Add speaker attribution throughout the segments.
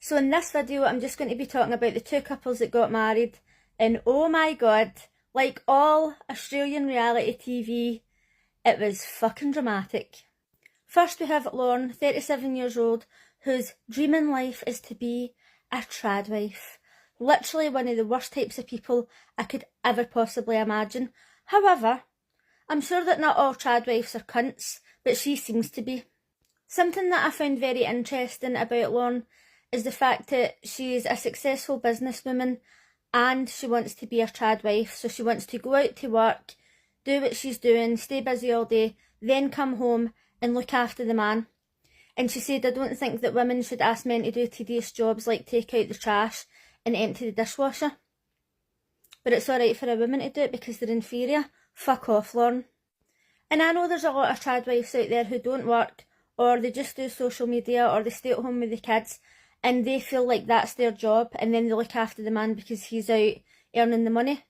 Speaker 1: So in this video, I'm just going to be talking about the two couples that got married, and oh my god, like all Australian reality TV, it was fucking dramatic. First we have Lauren, 37 years old, whose dream in life is to be a trad wife. Literally one of the worst types of people I could ever possibly imagine. However, I'm sure that not all trad wives are cunts, but she seems to be. Something that I found very interesting about Lauren is the fact that she's a successful businesswoman and she wants to be a trad wife. So she wants to go out to work, do what she's doing, stay busy all day, then come home and look after the man. And she said, I don't think that women should ask men to do tedious jobs like take out the trash and empty the dishwasher. But it's alright for a woman to do it because they're inferior. Fuck off, Lauren. And I know there's a lot of trad wives out there who don't work, or they just do social media, or they stay at home with the kids, and they feel like that's their job, and then they look after the man because he's out earning the money.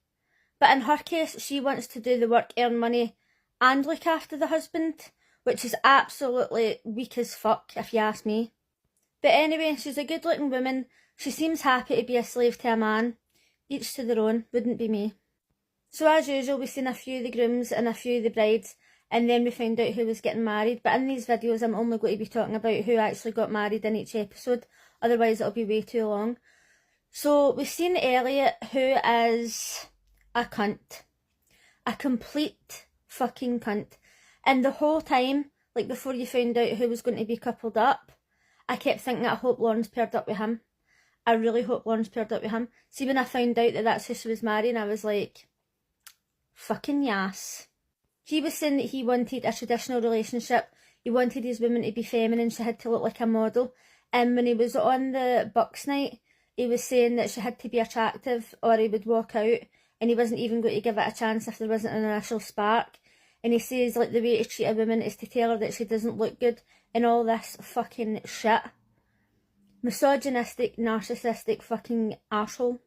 Speaker 1: But in her case, she wants to do the work, earn money, and look after the husband, which is absolutely weak as fuck, if you ask me. But anyway, she's a good looking woman. She seems happy to be a slave to a man. Each to their own, wouldn't be me. So as usual, we've seen a few of the grooms and a few of the brides, and then we found out who was getting married. But in these videos, I'm only going to be talking about who actually got married in each episode. Otherwise, it'll be way too long. So we've seen Elliot, who is a cunt. A complete fucking cunt. And the whole time, like before you found out who was going to be coupled up, I kept thinking, I hope Lauren's paired up with him. I really hope Lauren's paired up with him. See, when I found out that that's who she was marrying, I was like, fucking yes. He was saying that he wanted a traditional relationship. He wanted his woman to be feminine. She had to look like a model. And when he was on the Bucks night, he was saying that she had to be attractive or he would walk out, and he wasn't even going to give it a chance if there wasn't an initial spark. And he says like the way to treat a woman is to tell her that she doesn't look good and all this fucking shit. Misogynistic, narcissistic fucking arsehole.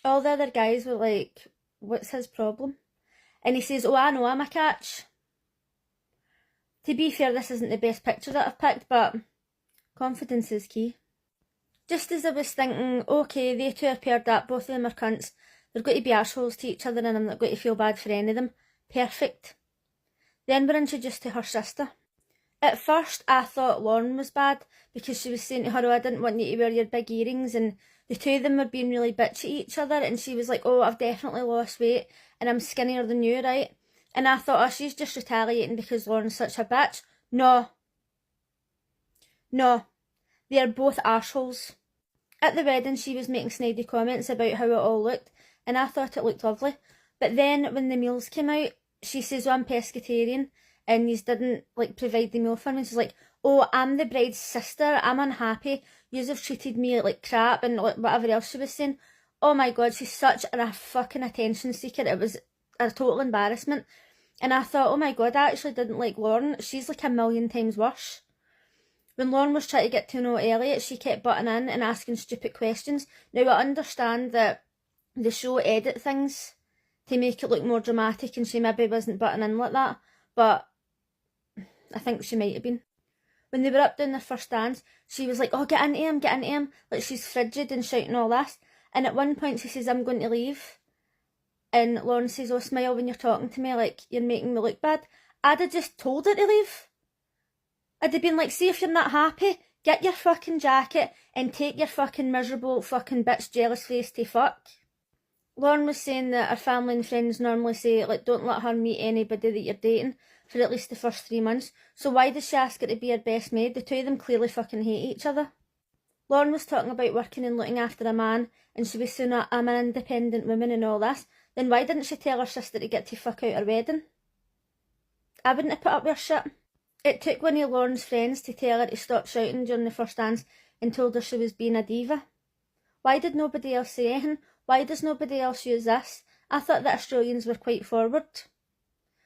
Speaker 1: All the other guys were like, what's his problem? And he says, oh, I know I'm a catch. To be fair, this isn't the best picture that I've picked, but confidence is key. Just as I was thinking, okay, they two are paired up, both of them are cunts, they're going to be arseholes to each other and I'm not going to feel bad for any of them. Perfect. Then we're introduced to her sister. At first I thought Lauren was bad because she was saying to her, oh, I didn't want you to wear your big earrings, and the two of them were being really bitchy to each other, and she was like, oh, I've definitely lost weight and I'm skinnier than you, right? And I thought, oh, she's just retaliating because Lauren's such a bitch. No. No. They are both arseholes. At the wedding, she was making snidey comments about how it all looked, and I thought it looked lovely. But then when the meals came out, she says, oh, I'm pescatarian, and you didn't like provide the meal for me. She's like, oh, I'm the bride's sister, I'm unhappy, yous have treated me like crap, and whatever else she was saying. Oh my god, she's such a fucking attention seeker. It was a total embarrassment. And I thought, oh my god, I actually didn't like Lauren. She's like a million times worse. When Lauren was trying to get to know Elliot, she kept butting in and asking stupid questions. Now, I understand that the show edit things to make it look more dramatic, and she maybe wasn't butting in like that, but I think she might have been. When they were up doing their first dance, she was like, oh, get into him, like she's frigid and shouting all this. And at one point she says, I'm going to leave. And Lauren says, oh, smile when you're talking to me, like you're making me look bad. I'd have just told her to leave. I'd have been like, see, if you're not happy, get your fucking jacket and take your fucking miserable fucking bitch jealous face to fuck. Lauren was saying that her family and friends normally say, like, don't let her meet anybody that you're dating for at least the first 3 months. So why does she ask her to be her best maid? The two of them clearly fucking hate each other. Lauren was talking about working and looking after a man, and she was saying, I'm an independent woman and all this. Then why didn't she tell her sister to get to fuck out her wedding? I wouldn't have put up with her shit. It took one of Lauren's friends to tell her to stop shouting during the first dance and told her she was being a diva. Why did nobody else say anything? Why does nobody else use this? I thought that Australians were quite forward.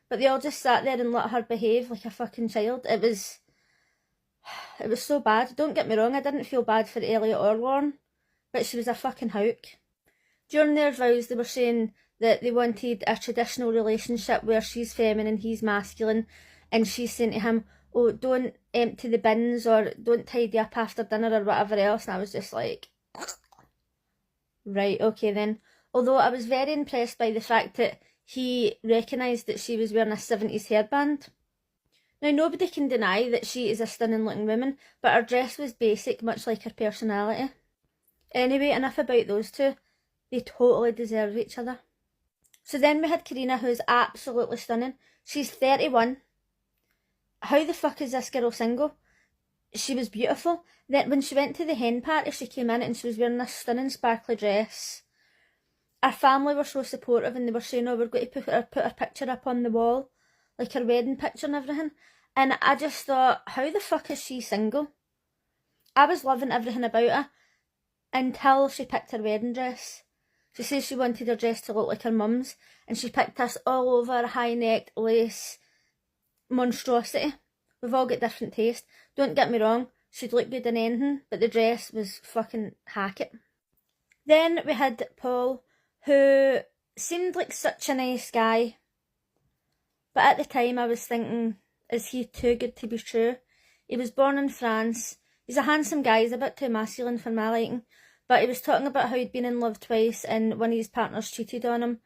Speaker 1: But they all just sat there and let her behave like a fucking child. It was so bad. Don't get me wrong, I didn't feel bad for Elliot or Lauren, but she was a fucking houk. During their vows, they were saying that they wanted a traditional relationship where she's feminine, he's masculine, and she's saying to him, oh, don't empty the bins or don't tidy up after dinner or whatever else. And I was just like, right, okay then. Although I was very impressed by the fact that he recognised that she was wearing a 70s hairband. Now, nobody can deny that she is a stunning looking woman, but her dress was basic, much like her personality. Anyway, enough about those two. They totally deserve each other. So then we had Karina, who's absolutely stunning. She's 31. How the fuck is this girl single? She was beautiful. Then when she went to the hen party, she came in and she was wearing this stunning sparkly dress. Our family were so supportive and they were saying, oh, we're going to put her picture up on the wall, like her wedding picture and everything. And I just thought, how the fuck is she single? I was loving everything about her until she picked her wedding dress. She says she wanted her dress to look like her mum's, and she picked this all over high-necked lace monstrosity. We've all got different taste. Don't get me wrong, she'd look good in anything, but the dress was fucking hack-it. Then we had Paul, who seemed like such a nice guy, but at the time I was thinking, is he too good to be true? He was born in France. He's a handsome guy, he's a bit too masculine for my liking, but he was talking about how he'd been in love twice and one of his partners cheated on him.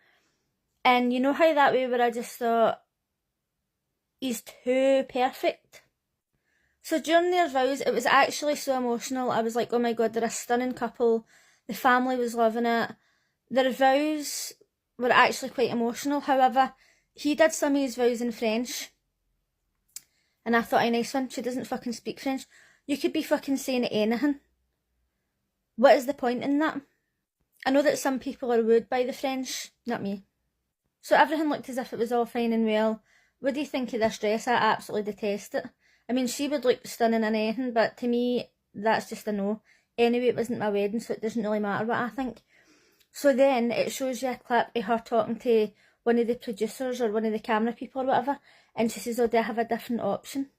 Speaker 1: And you know how that way where I just thought, he's too perfect. So during their vows, it was actually so emotional. I was like, oh my god, they're a stunning couple. The family was loving it. Their vows were actually quite emotional. However, he did some of his vows in French. And I thought, nice one, she doesn't fucking speak French. You could be fucking saying anything. What is the point in that? I know that some people are wooed by the French, not me. So everything looked as if it was all fine and well. What do you think of this dress? I absolutely detest it. I mean, she would look stunning in anything, but to me, that's just a no. Anyway, it wasn't my wedding, so it doesn't really matter what I think. So then it shows you a clip of her talking to one of the producers or one of the camera people or whatever, and she says, oh, do I have a different option?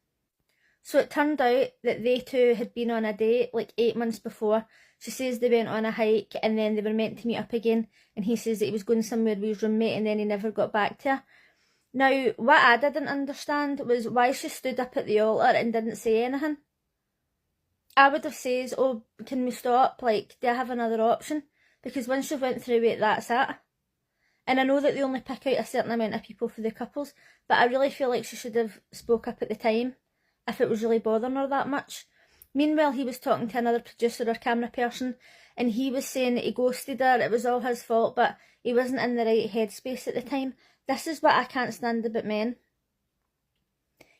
Speaker 1: So it turned out that they two had been on a date like 8 months before. She says they went on a hike and then they were meant to meet up again, and he says that he was going somewhere with his roommate and then he never got back to her. Now, what I didn't understand was why she stood up at the altar and didn't say anything. I would have said, oh, can we stop? Like, do I have another option? Because once you've went through it, that's it. And I know that they only pick out a certain amount of people for the couples, but I really feel like she should have spoke up at the time if it was really bothering her that much. Meanwhile, he was talking to another producer or camera person, and he was saying that he ghosted her, it was all his fault, but he wasn't in the right headspace at the time. This is what I can't stand about men.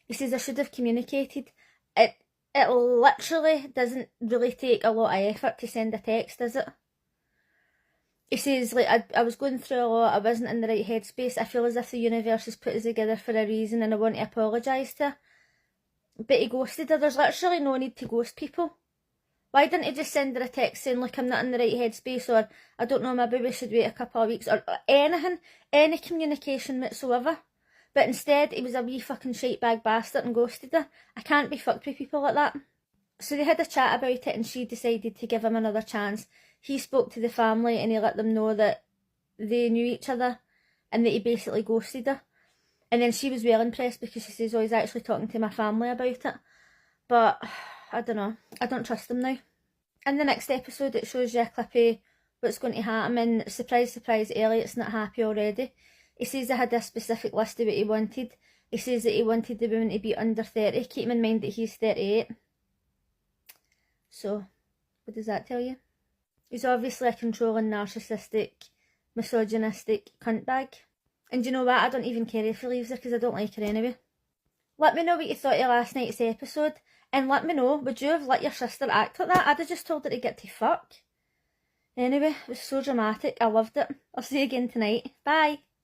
Speaker 1: He says I should have communicated. It literally doesn't really take a lot of effort to send a text, does it? He says, like, I was going through a lot, I wasn't in the right headspace, I feel as if the universe has put us together for a reason and I want to apologise to her. But he ghosted her. There's literally no need to ghost people. Why didn't he just send her a text saying, look, I'm not in the right headspace, or I don't know, maybe we should wait a couple of weeks, or anything, any communication whatsoever. But instead, he was a wee fucking shitebag bastard and ghosted her. I can't be fucked with people like that. So they had a chat about it and she decided to give him another chance. He spoke to the family and he let them know that they knew each other and that he basically ghosted her. And then she was well impressed because she says, oh, he's actually talking to my family about it. But I don't know. I don't trust him now. In the next episode, it shows you a clip of what's going to happen. And surprise, surprise, Elliot's not happy already. He says he had a specific list of what he wanted. He says that he wanted the woman to be under 30. Keep in mind that he's 38. So, what does that tell you? He's obviously a controlling, narcissistic, misogynistic cuntbag. And you know what? I don't even care if he leaves her because I don't like her anyway. Let me know what you thought of last night's episode. And let me know, would you have let your sister act like that? I'd have just told her to get to fuck. Anyway, it was so dramatic. I loved it. I'll see you again tonight. Bye.